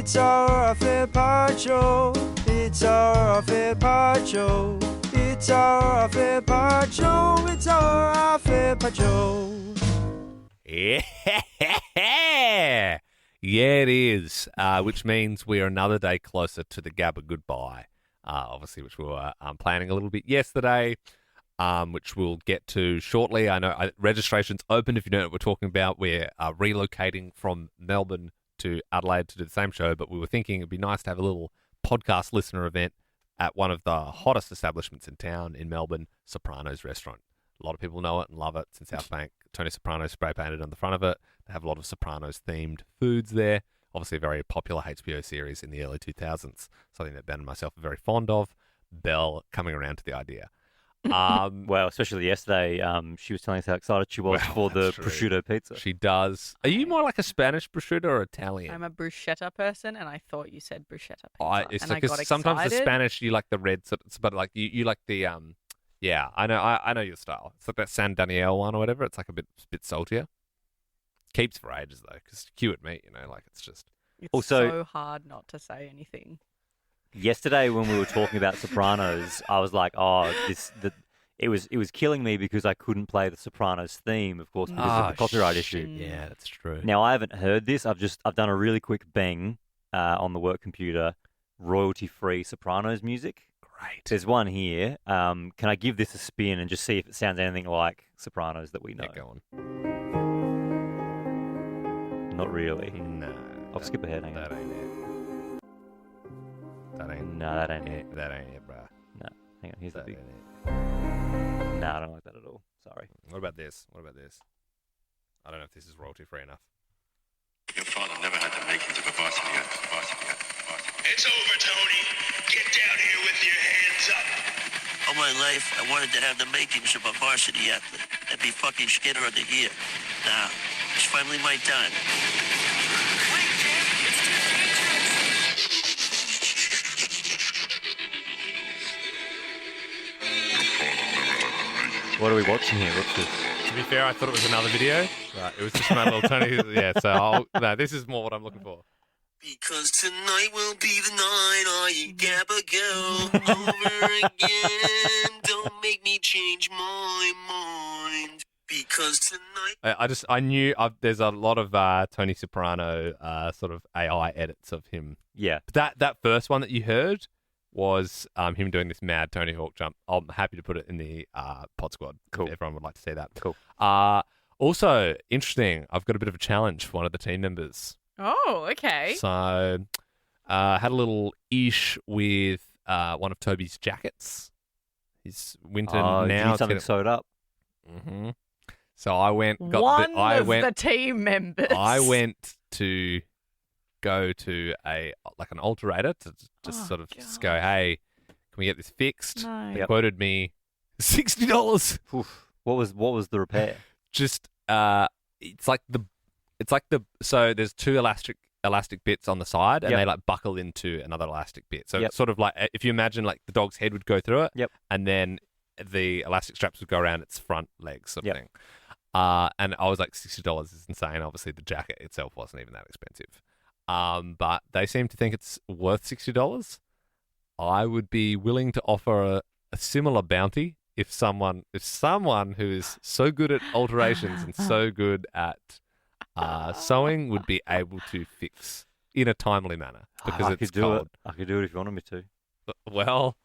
It's our fair part show. It's our fair part show. It's our fair part show. It's our fair part show. Yeah, it is. Which means we are another day closer to the Gabagoodbye. Obviously, which we were planning a little bit yesterday, which we'll get to shortly. I know registration's open. If you know what we're talking about, we're relocating from Melbourne to Adelaide to do the same show, but we were thinking it'd be nice to have a little podcast listener event at one of the hottest establishments in town in Melbourne, Sopranos restaurant. A lot of people know it and love it. It's in South Bank. Tony Soprano spray painted on the front of it. They have a lot of Sopranos themed foods there. Obviously a very popular HBO series in the early 2000s. Something that Ben and myself are very fond of. Belle coming around to the idea. Well, especially yesterday, she was telling us how excited she was for the prosciutto pizza. She does. Are you more like a Spanish prosciutto or Italian? I'm a bruschetta person, and I thought you said bruschetta pizza. It's and like, I got sometimes the excited. Spanish you like the red, but like you like the yeah. I know your style. It's like that San Daniel one or whatever. It's like a bit saltier. Keeps for ages though, because cue at meat, like it's just. It's Also- so hard not to say anything. Yesterday, when we were talking about Sopranos, I was like, it was killing me because I couldn't play the Sopranos theme, of course, because of the copyright issue. Yeah, that's true. Now, I haven't heard this. I've done a really quick bang on the work computer, royalty-free Sopranos music. Great. There's one here. Can I give this a spin and just see if it sounds anything like Sopranos that we know? Get going. Not really. No. I'll skip ahead. Hang That on. ain't it. That ain't. No, that ain't it. That ain't it, bruh. No, hang on. Here's the That big. ain't it. No, I don't like that at all. Sorry. What about this? I don't know if this is royalty free enough. Your father never had the makings of a varsity athlete. It's over, Tony. Get down here with your hands up. All my life, I wanted to have the makings of a varsity athlete. That'd be fucking Skinner of the year. Now, it's finally my time. Wait, Jim. It's too dangerous. What are we watching here? What's this? To be fair, I thought it was another video. Right, it was just my little Tony. Yeah, so no, this is more what I'm looking for. Because tonight will be the night I Gabago over again. Don't make me change my mind. Because tonight... I knew there's a lot of Tony Soprano sort of AI edits of him. Yeah. But that first one that you heard was him doing this mad Tony Hawk jump. I'm happy to put it in the pod squad. Cool. If everyone would like to see that. Cool. Also, interesting, I've got a bit of a challenge for one of the team members. Oh, okay. So, had a little ish with one of Toby's jackets. He's winter Oh, now. you need something sewed up. Mm-hmm. So I went. The team members. I went to go to an alterator to just sort of just go, hey, can we get this fixed? No. They Yep. quoted me $60. What was the repair? Just it's like the so there's two elastic bits on the side and Yep. they like buckle into another elastic bit. So Yep. it's sort of like if you imagine like the dog's head would go through it, Yep. and then the elastic straps would go around its front legs sort of Yep. thing. And I was like, $60 is insane. Obviously the jacket itself wasn't even that expensive. But they seem to think it's worth $60. I would be willing to offer a similar bounty if someone who is so good at alterations and so good at sewing would be able to fix in a timely manner because I it's could do cold. it. I could do it if you wanted me to. Well,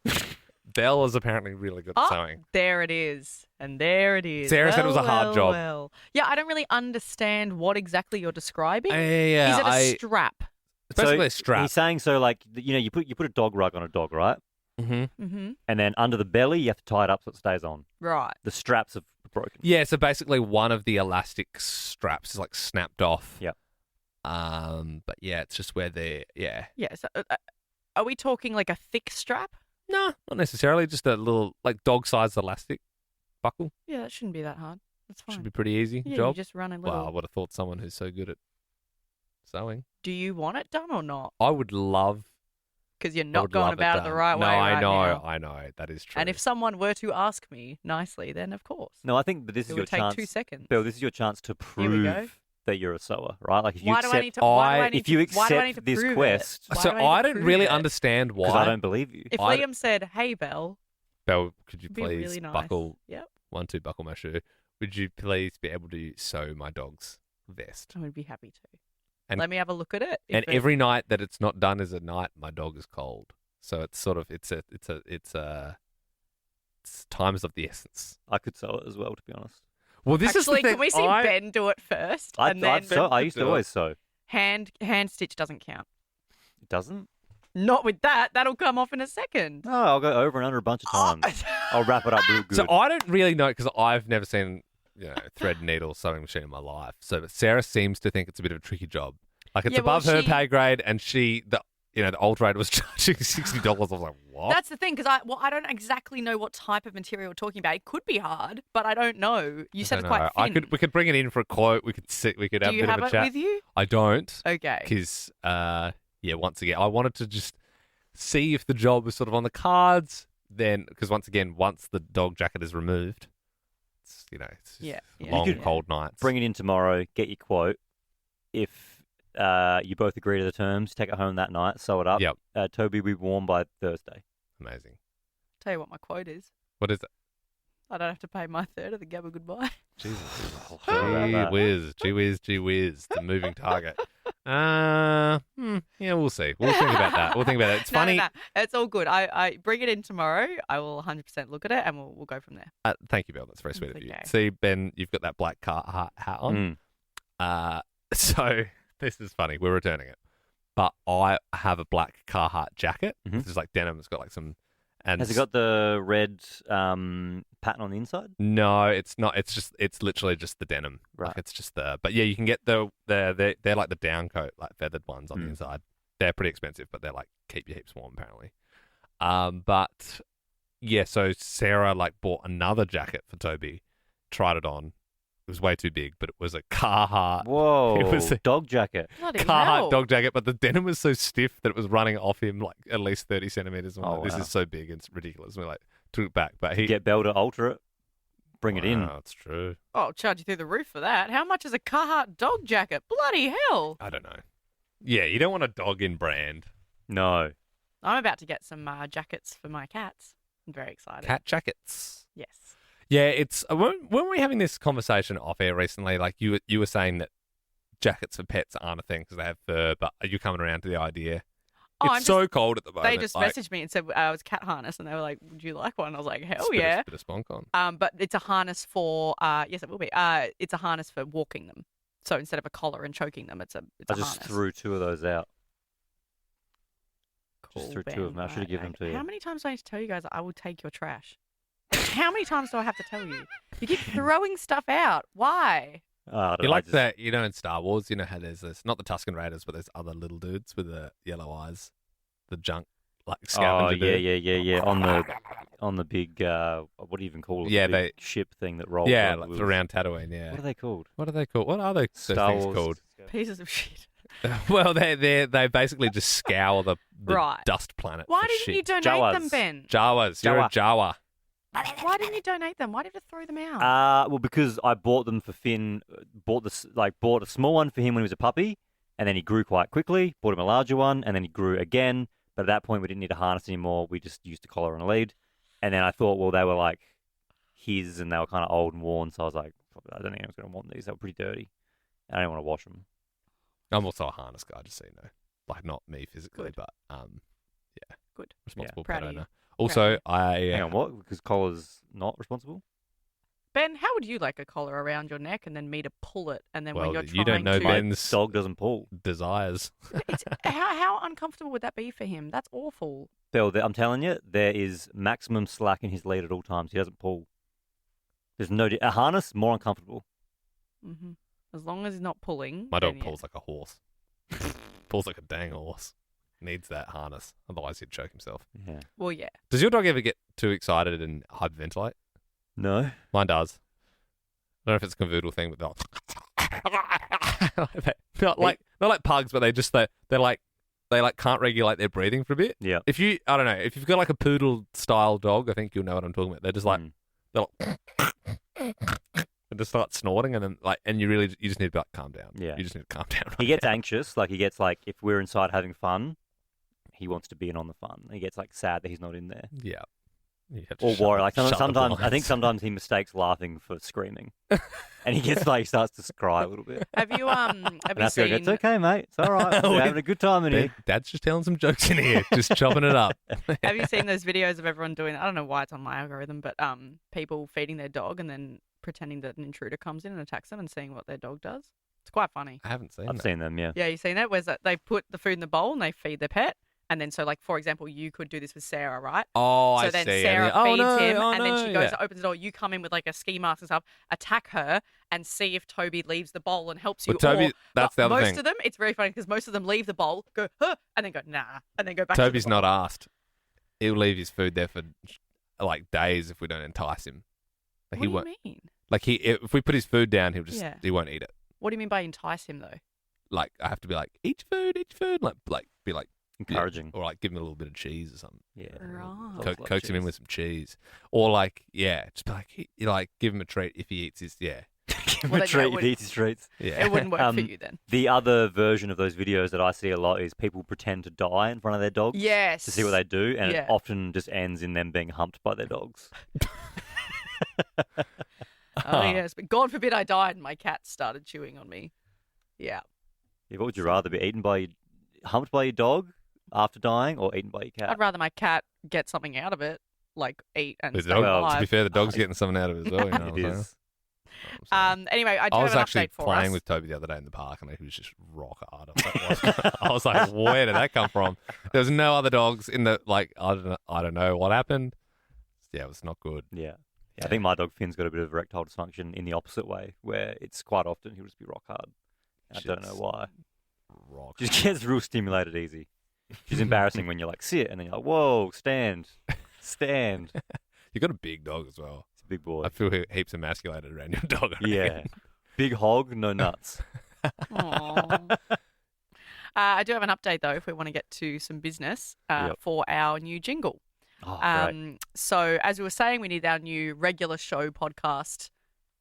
Belle is apparently really good at sewing. There it is. And there it is. Sarah said it was a hard job. Well. Yeah, I don't really understand what exactly you're describing. Yeah, Is it a strap? it's basically a strap. He's saying like you put a dog rug on a dog, right? Mm-hmm. Mm-hmm. And then under the belly you have to tie it up so it stays on. Right. The straps are broken. Yeah, so basically one of the elastic straps is like snapped off. Yep. But yeah, it's just where Yeah. So, are we talking like a thick strap? No, not necessarily. Just a little like dog-sized elastic buckle. Yeah, that shouldn't be that hard. That's fine. Should be pretty easy yeah, job. you just run a little. Well, I would have thought someone who's so good at sewing. Do you want it done or not? I would love. Because you're I not would going love about it the done. right no, way. I right know, now. I know. That is true. And if someone were to ask me nicely, then of course. No, I think that this it is would your take chance. 2 seconds. Bill, this is your chance to Here we go. prove that you're a sower, right? Like if you Why do I accept, need to? Why do I need if you to, why do I need accept to this prove quest, It? Why So do I need to don't prove really it? understand because I why. don't believe you. If I- Liam said, "Hey, Belle," Belle, could you it'd be please really nice. buckle Yep, 1, 2, buckle my shoe? Would you please be able to sew my dog's vest? I would be happy to. And- Let me have a look at it. And If it- every night that it's not done is a night my dog is cold. So it's sort of it's times of the essence. I could sew it as well, to be honest. Well, this actually, is the thing. can we see Ben do it first? I and then used to always sew. hand stitch doesn't count. It doesn't? Not with that. That'll come off in a second. No, I'll go over and under a bunch of times. I'll wrap it up real good. So I don't really know because I've never seen thread needle sewing machine in my life. So but Sarah seems to think it's a bit of a tricky job. Like it's Yeah, well, above her she- pay grade, and the old rate was charging $60. I was like, what? That's the thing, because I don't exactly know what type of material we're talking about. It could be hard, but I don't know. You said it's quite thin. We could bring it in for a quote. We could sit. We could have Do a you bit have of a it chat. with you? I don't. Okay. Because once again, I wanted to just see if the job was sort of on the cards. Then, because once the dog jacket is removed, it's Yeah, yeah, long You could cold nights. Bring it in tomorrow, get your quote. If you both agree to the terms, take it home that night, sew it up. Yep. Toby will be warm by Thursday. Amazing. Tell you what my quote is. What is it? I don't have to pay my third of the Gabagoodbye. Jesus. Sorry about that. Gee whiz. It's a moving target. Yeah, we'll see. We'll think about that. It's funny. No. It's all good. I bring it in tomorrow. I will 100% look at it, and we'll go from there. Thank you, Belle. That's very sweet It's of you. okay. See, Ben, you've got that black hat on. So this is funny. We're returning it, but I have a black Carhartt jacket. Mhm. It's like denim. It's got like some. And Has it got the red pattern on the inside? No, it's not. It's literally just the denim. Right. Like it's just but yeah, you can get they're like the down coat, like feathered ones on the inside. They're pretty expensive, but they're like keep your hips warm apparently. But yeah, so Sarah like bought another jacket for Toby, tried it on. It was way too big, but it was a Carhartt. Whoa! It was a dog jacket. Bloody Carhartt hell. dog jacket, but the denim was so stiff that it was running off him like at least 30 centimeters. I'm Oh, like, this wow. is so big, it's ridiculous. And we like took it back, but he Get Belle to alter it. Bring it in. Wow, it's true. Oh, I'll charge you through the roof for that. How much is a Carhartt dog jacket? Bloody hell. I don't know. Yeah, you don't want a dog in brand. No. I'm about to get some jackets for my cats. I'm very excited. Cat jackets. Yes. Yeah, it's weren't we having this conversation off air recently? Like you were saying that jackets for pets aren't a thing because they have fur, but are you coming around to the idea? Oh, It's so cold at the moment. They just like, messaged me and said I was cat harness, and they were like, "Would you like one?" I was like, "Hell spit a- yeah!" Bit of spunk on. But it's a harness for yes, it will be. It's a harness for walking them. So instead of a collar and choking them, it's I a just harness. threw 2 of those out. Cool, just threw 2 Ben. of them. I should have given them to you. How many times do I need to tell you guys that I will take your trash? How many times do I have to tell you? You keep throwing stuff out. Why? I don't You know, I like just- that? You know, in Star Wars, you know how there's this not the Tusken Raiders, but there's other little dudes with the yellow eyes, the junk like Oh scavenger yeah, dude. yeah. On the big what do you even call it? Yeah, the big ship thing that rolls. Yeah, on the like wheels. around Tatooine. Yeah. What are they called? What are they called? What are those Star things Wars. called? Pieces of shit. Well, they basically just scour the Right. dust planet. Why for didn't shit. you donate Jawas. them, Ben? Jawas? You're a Jawa. Why didn't you donate them? Why did you throw them out? Well, because I bought them for Finn. Bought a small one for him when he was a puppy, and then he grew quite quickly. Bought him a larger one, and then he grew again. But at that point, we didn't need a harness anymore. We just used a collar and a lead. And then I thought, well, they were like his, and they were kind of old and worn. So I was like, I don't think I was going to want these. They were pretty dirty. I didn't want to wash them. I'm also a harness guy, just so you know. Like not me physically, Good. but yeah. Good. Responsible Proud pet of you. owner. Also, Hang on, what? Because collar's not responsible? Ben, how would you like a collar around your neck and then me to pull it, and then when Well, you're you trying don't know to... Ben's Dog doesn't pull. desires. It's, how uncomfortable would that be for him? That's awful. Bill, I'm telling you, there is maximum slack in his lead at all times. He doesn't pull. There's no a harness more uncomfortable. Hmm. As long as he's not pulling. My dog then yeah. pulls like a horse. Pulls like a dang horse. Needs that harness, otherwise he'd choke himself. Yeah. Well, yeah. Does your dog ever get too excited and hyperventilate? No. Mine does. I don't know if it's a cavoodle thing, but not like pugs, but they can't regulate their breathing for a bit. Yeah. If you've got like a poodle style dog, I think you'll know what I'm talking about. They're just like Mm. they're like and just start snorting, and then and you just need to calm down. Yeah. You just need to calm down. Right He gets now. anxious. Like he gets if we're inside having fun, he wants to be in on the fun. He gets sad that he's not in there. Yeah. You have to Or shut worry. the- Like shut the sometimes, I think blinds. sometimes he mistakes laughing for screaming, and he gets he starts to cry a little bit. Have you have And you that's go, seen? it's okay, mate. It's all right. We're having a good time in here. Dad's just telling some jokes in here, just chopping it up. Have you seen those videos of everyone doing? I don't know why it's on my algorithm, but people feeding their dog and then pretending that an intruder comes in and attacks them and seeing what their dog does. It's quite funny. I haven't seen I've that. seen them. Yeah. Yeah, you seen that? Where's that? They put the food in the bowl and they feed their pet. And then, for example, you could do this with Sarah, right? Oh, So I then see. Sarah oh, feeds no, him, oh, and then no, she goes yeah. to open the door. You come in with a ski mask and stuff, attack her, and see if Toby leaves the bowl and helps you. Well, Toby, or, that's the other most thing. of them, it's very funny because most of them leave the bowl, go, huh, and then go, nah, and then go back Toby's to the bowl. not asked. He'll leave his food there for days if we don't entice him. What He do won't. you mean? If we put his food down, Yeah. he won't eat it. What do you mean by entice him, though? I have to be eat food, be Encouraging. or give him a little bit of cheese or something. Yeah. Right. Dogs love Coax him in cheese. with some cheese, or just be give him a treat if he eats his Give him Well, a then, treat yeah, if he eats his treats. yeah. It wouldn't work for Um, you then. The other version of those videos that I see a lot is people pretend to die in front of their dogs. Yes. To see what they do, and Yeah. it often just ends in them being humped by their dogs. Oh, yes. But God forbid I died and my cat started chewing on me. Yeah. Yeah, what would you rather be humped by your dog after dying, or eaten by your cat? I'd rather my cat get something out of it, like eat and The stay dog, alive. to be fair, the dog's getting something out of it as well. You know what It I'm saying? is. Anyway, I do I have was an actually update for playing us. with Toby the other day in the park, and he was just rock hard. I was like, where did that come from? There was no other dogs in the I don't know what happened. Yeah, it was not good. Yeah. I think my dog Finn's got a bit of erectile dysfunction in the opposite way, where it's quite often he'll just be rock hard. I don't know Shit's why. Rock. Just gets real stimulated easy. She's embarrassing when you're sit, and then you're like, whoa, stand. Stand. You got a big dog as well. It's a big boy. I feel heaps emasculated around your dog. I Yeah. reckon. Big hog, no nuts. Aw. I do have an update though, if we want to get to some business Yep. for our new jingle. Oh, great. So as we were saying, we need our new regular show podcast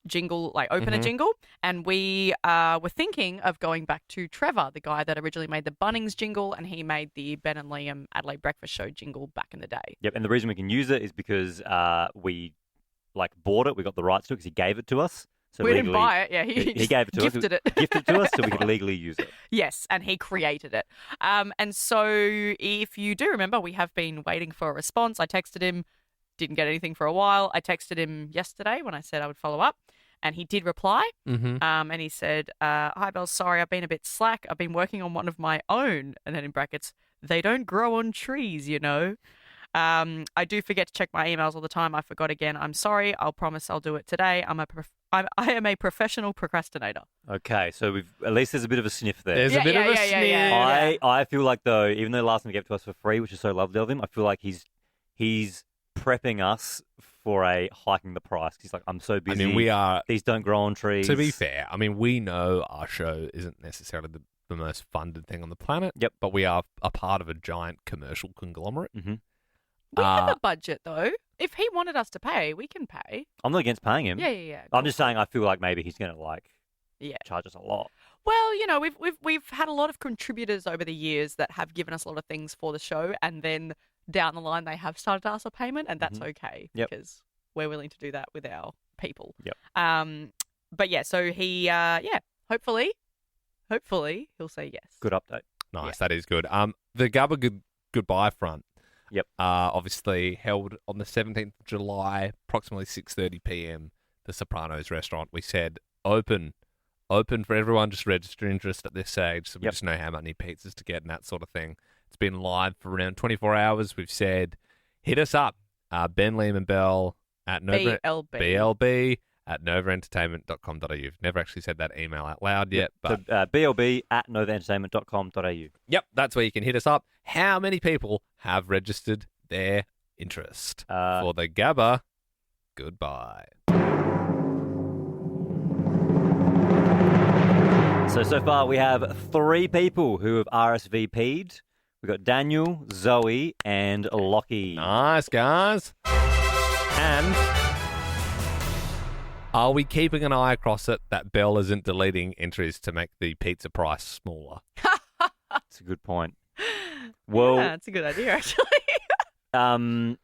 jingle, opener Mhm. jingle, and we were thinking of going back to Trevor, the guy that originally made the Bunnings jingle, and he made the Ben and Liam Adelaide Breakfast Show jingle back in the day. Yep, and the reason we can use it is because we bought it. We got the rights to it because he gave it to us. So we didn't legally- buy it, yeah. He He just gave it to us. gifted it. Gifted it to us so we could legally use it. Yes, and he created it. And so if you do remember, we have been waiting for a response. I texted him, didn't get anything for a while. I texted him yesterday when I said I would follow up, and he did reply. Mm-hmm. And he said, hi, Belle, sorry, I've been a bit slack. I've been working on one of my own. And then in brackets, they don't grow on trees, you know. I do forget to check my emails all the time. I forgot again. I'm sorry. I'll promise I'll do it today. I am a professional procrastinator. Okay, so at least there's a bit of a sniff there. There's a bit of a sneer. yeah. I feel like though, even though last time he gave it to us for free, which is so lovely of him, I feel like he's prepping us for a hiking the price. He's like, I'm so I busy. mean, we are. These don't grow on trees. To be fair, I mean, we know our show isn't necessarily the most funded thing on the planet. Yep. But we are a part of a giant commercial conglomerate. Mm-hmm. We have a budget, though. If he wanted us to pay, we can pay. I'm not against paying him. Yeah. I'm just saying, I feel like maybe he's going to Yeah. charge us a lot. Well, you know, we've had a lot of contributors over the years that have given us a lot of things for the show, and then down the line they have started to ask for payment, and that's okay Yep. because we're willing to do that with our people. Yep. But yeah, so he, hopefully he'll say yes. Good update. Nice, that is good. The Gabagoodbye front. Yep. Obviously held on the 17th of July, approximately 6:30 p.m. The Sopranos restaurant. We said open for everyone. Just register interest at this stage, so we Yep. just know how many pizzas to get and that sort of thing. It's been live for around 24 hours. We've said hit us up, Ben, Liam, and Belle at BLB at novaentertainment.com.au. Never actually said that email out loud yet, but So, blb@novaentertainment.com.au. yep, that's where you can hit us up. How many people have registered their interest for the Gabba Goodbye? So far we have 3 people who have RSVP'd. We've got Daniel, Zoe, and Lockie. Nice, guys. And Are we keeping an eye across it that Belle isn't deleting entries to make the pizza price smaller? That's a good point. Well, yeah, that's a good idea, actually.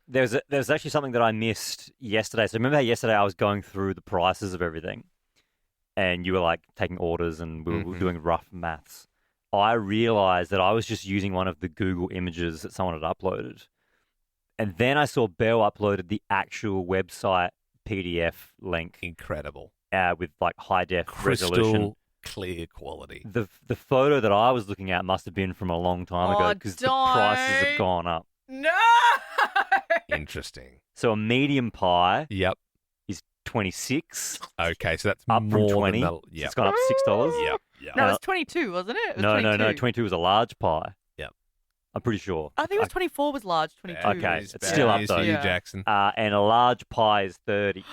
there's actually something that I missed yesterday. So remember how yesterday I was going through the prices of everything, and you were like taking orders, and we were doing rough maths. I realized that I was just using one of the Google images that someone had uploaded, and then I saw Belle uploaded the actual website PDF link Incredible. with like high def Crystal resolution. clear quality. The photo that I was looking at must have been from a long time ago because the prices have don't. gone up. No! Interesting. So a medium pie Yep. is 26, Okay, so that's up more from 20. than So the... Yep. it's gone up $6. Yep. Yep. No, it was 22, wasn't it? It was No, 22. 22 was a large pie. Yep. I'm pretty sure. I think it was 24 was large, 22. Okay, Bad it's news, still bad up news though. for you, Yeah. Jackson. And a large pie is 30.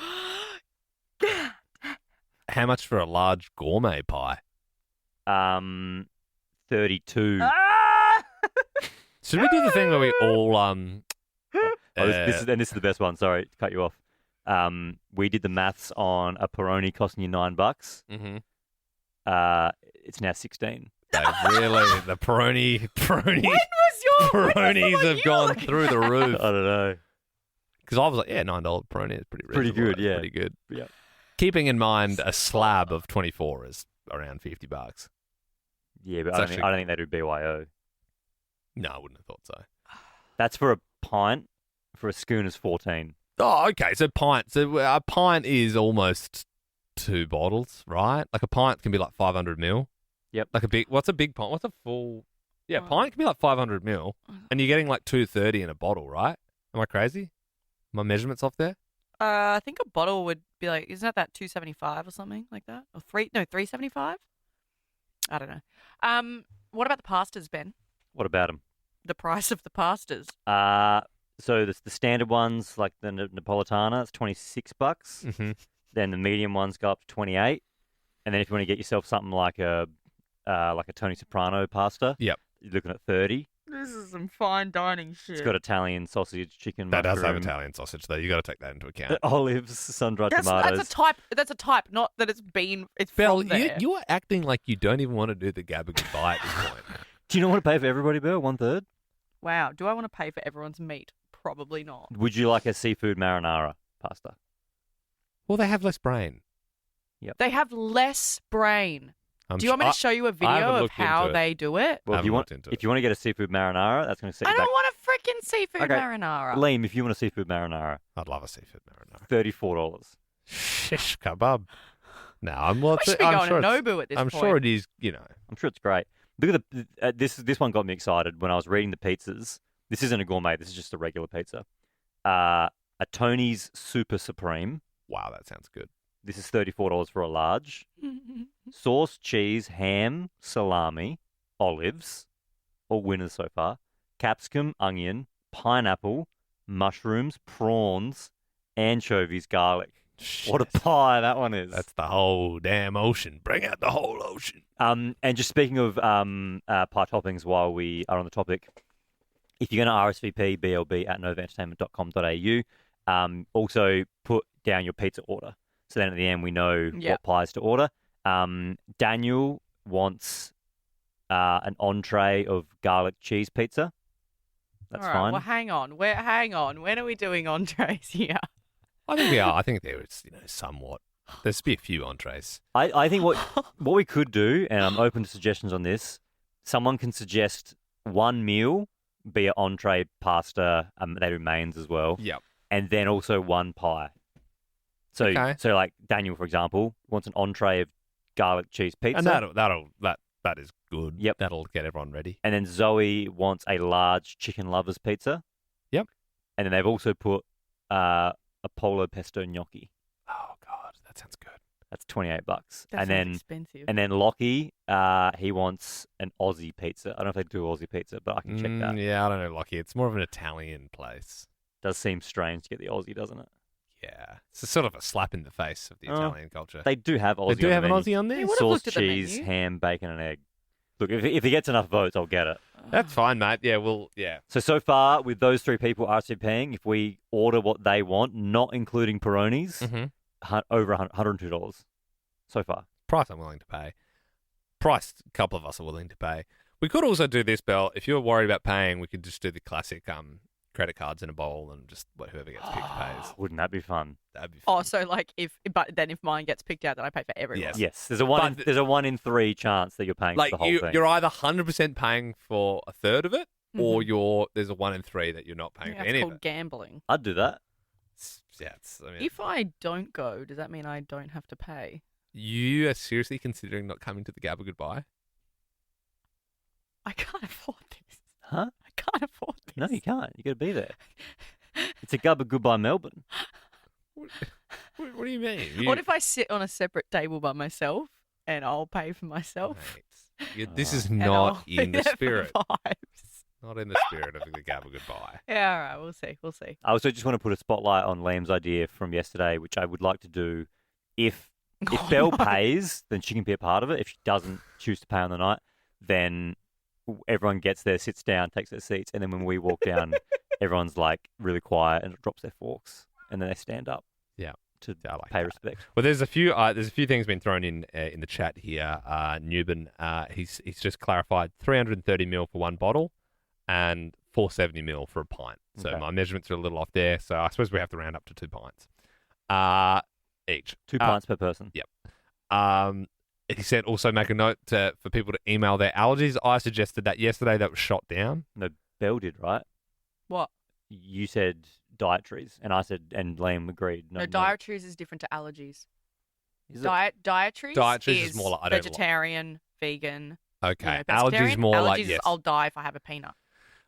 How much for a large gourmet pie? 32. Ah! Should we do the thing where we all This is the best one. Sorry to cut you off. We did the maths on a Peroni costing you $9. mhm. It's now 16. They really the Peroni When was your Peronis when was the one have you gone looking through the I roof. don't know. Because I was like, yeah, $9 Peroni is pretty Pretty reasonable. good, That's yeah. pretty good. Yeah. Keeping in mind a slab of 24 is around $50. Yeah, but It's I actually- don't think they do BYO. No, I wouldn't have thought so. That's for a pint. For a schooner's 14. Oh, okay. So pint. So a pint is almost 2 bottles, right? Like a pint can be like 500 ml. Yep. Like a big. What's a big pint? What's a full? Yeah, Oh. pint can be like 500 ml, and you're getting like 230 in a bottle, right? Am I crazy? My measurements off there? I think a bottle would be like, isn't that 275 or something like that? Or 375? I don't know. What about the pastas, Ben? What about them? The price of the pastas. So the standard ones, like the Napolitana, it's $26. Mm-hmm. Then the medium ones go up to 28. And then if you want to get yourself something like a Tony Soprano pasta, Yep. you're looking at 30. This is some fine dining shit. It's got Italian sausage, chicken, That does have mushroom, Italian sausage, though. You got to take that into account. olives, sun-dried that's tomatoes. a type. That's a type, not that it's Belle, from there. you are acting like you don't even want to do the Gabagoodbye at this point. Do you not want to pay for everybody, Belle? 1/3? Wow. Do I want to pay for everyone's meat? Probably not. Would you like a seafood marinara pasta? Well, they have less brain. They have less brain. I'm Do you want me to su- show you a haven't video of looked how into it. they do it? Well, haven't looked into if you want to get a seafood marinara, that's going to set I you don't back. want a freaking seafood Okay. marinara. Liam, if you want a seafood marinara, I'd love a seafood marinara. $34. Shish kebab. No, I'm well. We should be I'm going sure to it's- Nobu at this I'm point. sure it is. You know, I'm sure it's great. Look at this one got me excited when I was reading the pizzas. This isn't a gourmet. This is just a regular pizza. A Tony's Super Supreme. wow, that sounds good. This is $34 for a large. Sauce, cheese, ham, salami, olives. All winners so far. Capsicum, onion, pineapple, mushrooms, prawns, anchovies, garlic. What a Shit. pie that one is. That's the whole damn ocean. Bring out the whole ocean. And just speaking of pie toppings, while we are on the topic, if you're going to RSVP BLB at novaentertainment.com.au, also put down your pizza order. So then at the end, we know Yeah. what pies to order. Daniel wants an entree of garlic cheese pizza. That's All right, fine. well, hang on. Hang on. When are we doing entrees here? I think we are. I think there is, somewhat. There's be a few entrees. I think what we could do, and I'm open to suggestions on this, someone can suggest one meal, be an entree, pasta, they do mains as well, Yep. and then also one pie. So, Okay. so like Daniel, for example, wants an entree of garlic cheese pizza, And that is good. Yep. That'll get everyone ready. and then Zoe wants a large chicken lovers pizza. Yep. And then they've also put a polo pesto gnocchi. Oh God, that sounds good. That's $28. That and sounds then expensive. And then Lockie, he wants an Aussie pizza. I don't know if they do Aussie pizza, but I can check that. Yeah, I don't know, Lockie. It's more of an Italian place. Does seem strange to get the Aussie, doesn't it? Yeah, it's a sort of a slap in the face of the Oh, Italian culture. They do have Aussie. They do on have the an menu. Aussie on there. Hey, what- Sauce, looked at the cheese, menu. ham, bacon, and egg. Look, if he gets enough votes, I'll get it. That's fine, mate. Yeah, yeah. So far, with those three people RSVPing, if we order what they want, not including Peronis, Mm-hmm. over $102 so far. Price I'm willing to pay. Price a couple of us are willing to pay. We could also do this, Belle. If you're worried about paying, we could just do the classic credit cards in a bowl and just whoever gets picked pays. Wouldn't that be fun? That'd be fun. Oh, so like if mine gets picked out, then I pay for everyone. Yes. Yes, there's a 1 in 3 chance that you're paying Like for the whole thing. you're either 100% paying for a third of it, or there's a 1 in 3 that you're not paying for It's any of called it. gambling. I'd do that. I mean, If I don't go, does that mean I don't have to pay? you are seriously considering not coming to the Gabagoodbye? I can't afford this. Huh? I can't afford this. No, you can't. You got to be there. It's a Gabagoodbye Melbourne. What do you mean? What if I sit on a separate table by myself and I'll pay for myself? Mate, this is And not I'll be in the there for spirit. vibes. Not in the spirit of the Gabagoodbye. Yeah, all right. We'll see. We'll see. I also just want to put a spotlight on Liam's idea from yesterday, which I would like to do. If Belle pays, then she can be a part of it. If she doesn't choose to pay on the night, then everyone gets there, sits down, takes their seats, and then when we walk down, everyone's like really quiet and drops their forks, and then they stand up. Yeah. To I like pay that. respect. Well, there's a few things been thrown in the chat here. Newman, he's just clarified 330 ml for one bottle, and 470 ml for a pint. So Okay. my measurements are a little off there. So I suppose we have to round up to 2 pints each. 2 pints per person. He said also make a note for people to email their allergies. I suggested that yesterday. That was shot down. No, Belle did, right? What? You said dietaries, and I said, and Liam agreed. No, dietaries is different to allergies. Is it? Dietaries Dietaries is is more like I don't like- vegetarian, vegan. Okay, You know, allergies pescatarian. more allergies like is yes. I'll die if I have a peanut.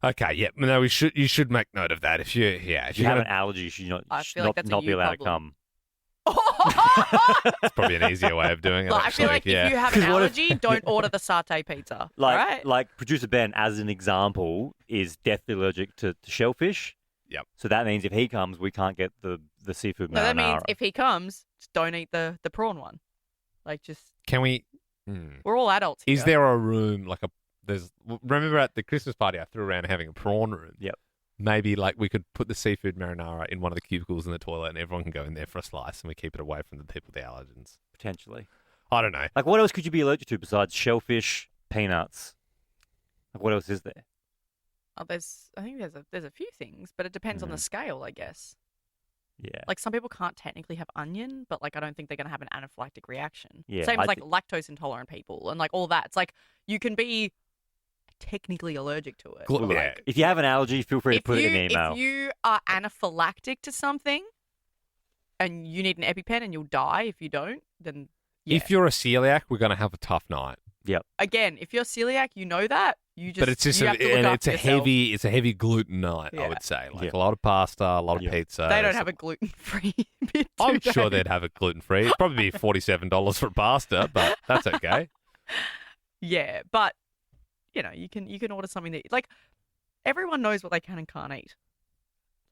Okay, yeah. No, you should make note of that. If you If you have an allergy, you should not, I should feel like that's a not be you allowed to problem. come. it's probably an easier way of doing it. Like, I feel actually, like yeah. if you have an 'Cause what if- allergy, don't order the satay pizza. Like, right? like producer Ben, as an example, is deathly allergic to shellfish. Yep. So that means if he comes, we can't get the seafood No, marinara. that means if he comes, just don't eat the prawn one. Like, just Can we? we're all adults here. Is there a room like a? There's. Remember at the Christmas party, I threw around having a prawn room. Yep. Maybe like we could put the seafood marinara in one of the cubicles in the toilet, and everyone can go in there for a slice, and we keep it away from the people with the allergens. potentially? I don't know. Like, what else could you be allergic to besides shellfish, peanuts? Like, what else is there? Oh, I think there's a few things, but it depends on the scale, I guess. Yeah. Like some people can't technically have onion, but like I don't think they're gonna have an anaphylactic reaction. Yeah, Same I as like thi- lactose intolerant people and like all that. It's like you can be technically allergic to it. Gl- but, yeah. like, If you have an allergy, feel free to if put it in you- the email. If you are anaphylactic to something and you need an EpiPen and you'll die if you don't, then yeah. If you're a celiac, we're going to have a tough night. Again, if you're celiac, you know that. You just But it's just you have to look after yourself. it's a heavy gluten night. I Yeah. would say like Yeah. a lot of pasta, a lot of Yeah. pizza. They don't have a gluten free bit. do I'm they? sure they'd have it gluten free. It'd probably be $47 for pasta, but that's okay. Yeah, but you know, you can order something that like everyone knows what they can and can't eat.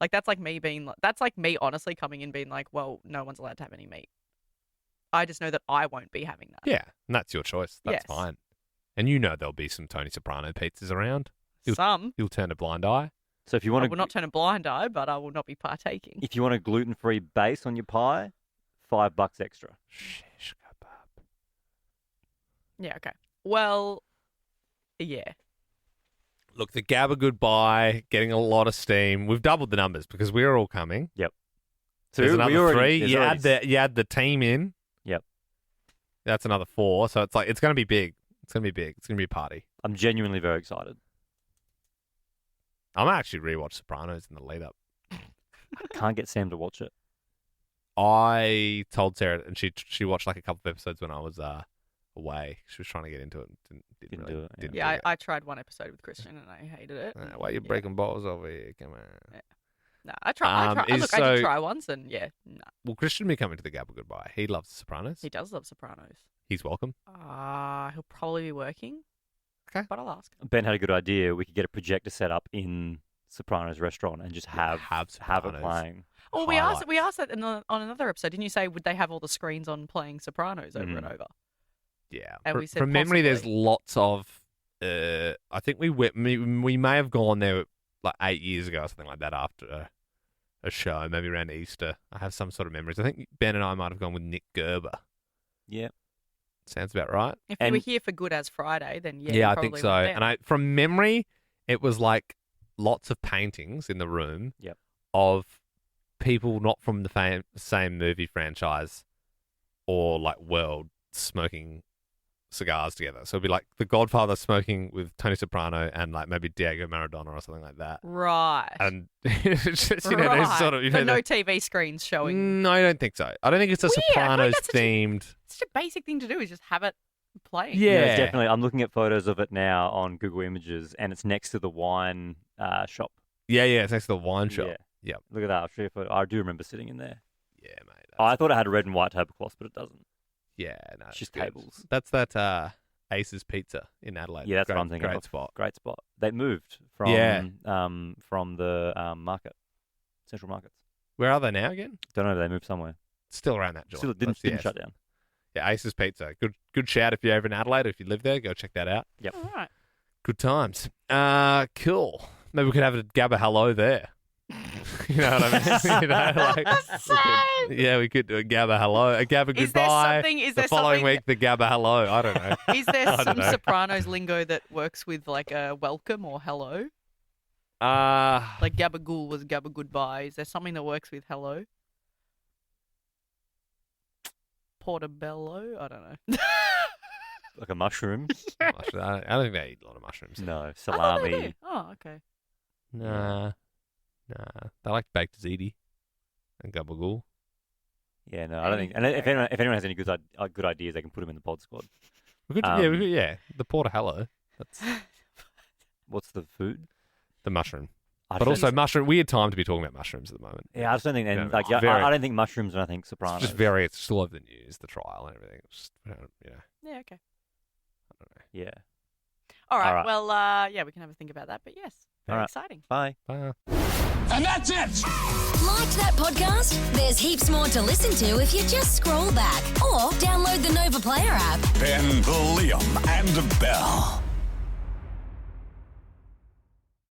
Like that's like me honestly coming in being like, well, no one's allowed to have any meat. I just know that I won't be having that. Yeah, and that's your choice. That's Yes. fine. And you know there'll be some Tony Soprano pizzas around. Some You'll turn a blind eye. So if you I want will not turn a blind eye, but I will not be partaking. if you want a gluten-free base on your pie, $5 extra. Shish kebab. Yeah, okay. Well, yeah. Look, the Gabagoodbye getting a lot of steam. We've doubled the numbers because we're all coming. So There's we another already- 3. there's You already- add the team in. Yep. That's another 4. So it's like it's going to be big. It's going to be big. It's going to be a party. I'm genuinely very excited. I might actually rewatch Sopranos in the lead up. I can't get Sam to watch it. I told Sarah, and she watched like a couple of episodes when I was away. She was trying to get into it. And didn't Didn't do it, Didn't Yeah, do I tried one episode with Christian and I hated it. why are you Yeah. breaking balls over here? Come on. No, I tried. Look, I so- did try once and yeah, no. Well, Christian will be coming to the Gabagoodbye. He loves Sopranos. He does love Sopranos. He's welcome. He'll probably be working. Okay. But I'll ask. Ben had a good idea. We could get a projector set up in Sopranos restaurant and just have it Sopranos. playing. Oh, Highlights. we asked that on another episode. Didn't you say would they have all the screens on playing Sopranos over and over? Yeah. And Fr- we said from memory, there's possibly. lots of. I think we may have gone there like 8 years ago or something like that after a show, maybe around Easter. I have some sort of memories. I think Ben and I might have gone with Nick Gerber. Yeah. Sounds about right. If you were here for Good as Friday, then yeah, you I probably think so. went there. And from memory, it was like lots of paintings in the room Yep. of people not from the same movie franchise or like world smoking cigars together. So it'd be like The Godfather smoking with Tony Soprano and like maybe Diego Maradona or something like that. Right. And it's just, those Right. sort of, But no TV screens showing. No, I don't think so. I don't think it's a Weird. I feel like Sopranos that's such a- themed. Such a basic thing to do is just have it playing. Yeah. it's definitely. I'm looking at photos of it now on Google Images, and it's next to the wine shop. Yeah, it's next to the wine shop. Yeah. Yep. Look at that. I'll show you a photo. I do remember sitting in there. Yeah, mate. Oh, I thought it had a red and white tablecloth, but it doesn't. Yeah, no, It's just good. tables. That's that Ace's Pizza in Adelaide. Yeah, that's great, what I'm thinking Great of. spot. Great spot. They moved from the market, Central Markets. Where are they now again? Don't know. They moved somewhere. Still around that joint. Still didn't shut down. Yeah, Ace's Pizza. Good shout if you're over in Adelaide or if you live there. Go check that out. Yep. All right. Good times. Cool. Maybe we could have a Gabba hello there. You know what I mean? Yeah, we could do a Gabba hello, a Gabba Is there goodbye. something- is the there following something- week, the Gabba hello. I don't know. Is there I don't some know. Sopranos lingo that works with like a welcome or hello? Like Gabagool was Gabagoodbye. Is there something that works with hello? Portobello? I don't know. Like a mushroom. I don't think they eat a lot of mushrooms. No, I thought they salami. do. Oh, okay. Nah. They like baked ziti and gabagool. Yeah, no, I don't think. And if anyone has any good ideas, they can put them in the pod squad. We could, yeah. The porter hello. That's What's the food? the mushroom. I But just- also mushroom. Weird time to be talking about mushrooms at the moment. yeah, I just don't think. And Yeah, like, it's I don't think mushrooms, and I think Sopranos. It's just very. It's still over the news, the trial and everything. It's just, Yeah, okay. Yeah. All right. All right. Well, yeah, we can have a think about that. But yes, very All right. exciting. Bye. And that's it! Liked that podcast? There's heaps more to listen to if you just scroll back or download the Nova Player app. Ben, Liam, and Belle.